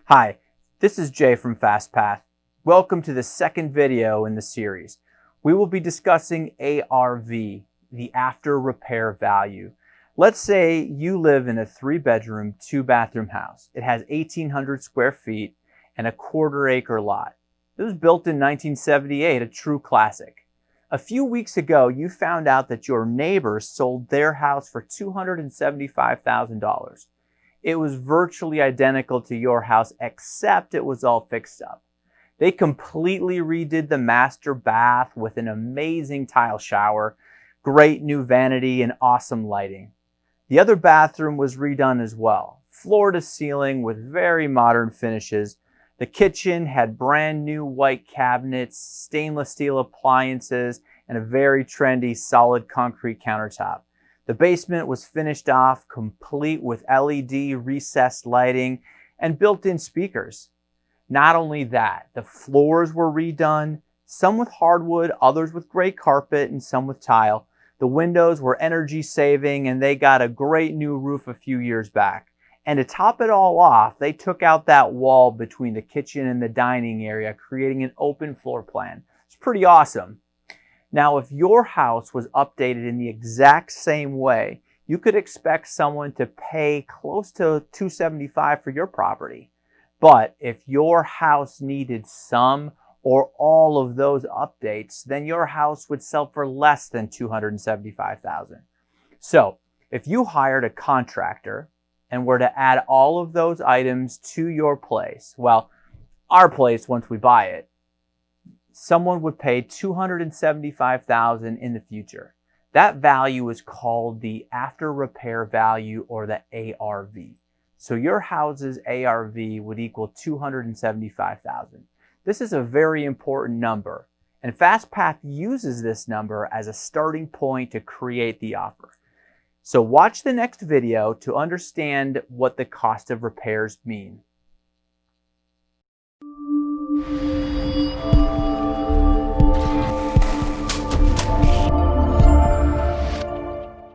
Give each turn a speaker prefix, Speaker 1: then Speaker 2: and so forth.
Speaker 1: Hi, this is Jay from FastPath. Welcome to the second video in the series. We will be discussing ARV, the after repair value. Let's say you live in a 3-bedroom, 2-bathroom house. It has 1,800 square feet and a 1/4 acre lot. It was built in 1978, a true classic. A few weeks ago, you found out that your neighbors sold their house for $275,000. It was virtually identical to your house, except it was all fixed up. They completely redid the master bath with an amazing tile shower, great new vanity, and awesome lighting. The other bathroom was redone as well, floor to ceiling with very modern finishes. The kitchen had brand new white cabinets, stainless steel appliances, and a very trendy solid concrete countertop. The basement was finished off, complete with LED recessed lighting and built-in speakers. Not only that, the floors were redone, some with hardwood, others with gray carpet, and some with tile. The windows were energy saving, and they got a great new roof a few years back. And to top it all off, they took out that wall between the kitchen and the dining area, creating an open floor plan. It's pretty awesome. Now, if your house was updated in the exact same way, you could expect someone to pay close to $275,000 for your property. But if your house needed some or all of those updates, then your house would sell for less than $275,000. So, if you hired a contractor and were to add all of those items to your place, well, our place once we buy it, someone would pay $275,000 in the future. That value is called the after repair value, or the ARV. So your house's ARV would equal $275,000. This is a very important number, and FastPath uses this number as a starting point to create the offer. So watch the next video to understand what the cost of repairs mean.